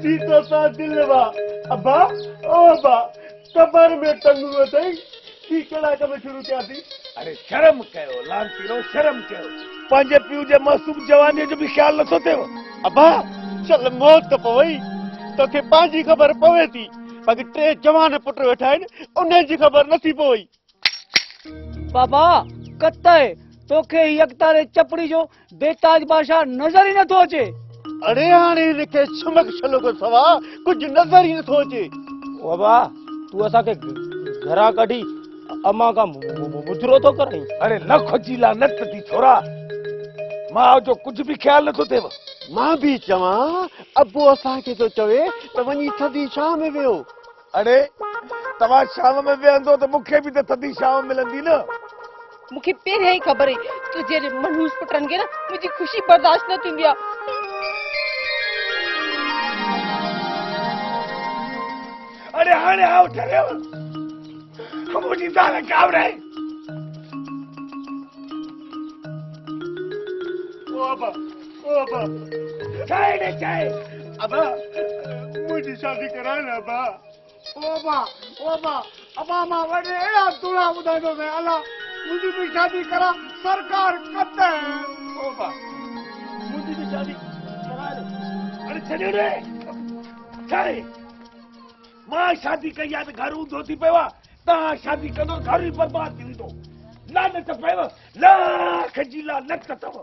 मुझी तो सा दिल वा अब्बा ओ अब्बा कबर में टंगो थई की कड़ा कम शुरू किया थी। अरे शर्म कयो लांतीरो शर्म कयो पंहिंजे पीउ जे मासूम जवानी जो भी ख्याल नथो थिएव। अब्बा चल मौत तो पवई तोखे पंहिंजी ख़बर पवे थी बाक़ी टे जवान पुट वेठा आहिनि उन्हनि जी ख़बर नथी पवई। बाबा कतई तोखे यकतारे चपड़ी जो बेताज बादशाह नजर ही नथो अचे। अरे हाणे हिनखे छमक छलो को सवा कुछ नजर ही नथो अचे। बाबा तू असा के घरा कढी अम्मा का मुजरो तो करई। अरे न खोजीला नत थी छोरा मां जो कुछ भी ख्याल नथो थिएव। मां भी चवां अबू असांखे तो चवे त वञी थधी शाम में वियो। अरे तव्हां शाम में वेहंदो त मूंखे बि त थधी शाम मिलंदी न। मूंखे पहिरियां ई ख़बर हुई तुझे मनहूस पुटनि खे न मुंहिंजी ख़ुशी बर्दाश्त न थींदी आहे। अरे हाणे आओ ठरियो मुंहिंजी दाल कावड़े। ओ अब्बा चाय ने चाय अब्बा मुझी शादी करा न अब्बा। ओ अब्बा मां वॾे अहिड़ा तुड़ा ॿुधाईंदो मैं अला मुझी भी शादी करा सरकार कते। ओ अब्बा मुझी भी शादी करा। अरे छॾियो रे चाय मां शादी कई आहे त घर ऊंधो थी पियो आहे। तव्हां शादी कंदो घर ई बर्बाद थी वेंदो। लानत पयव लाख जी लानत अथव।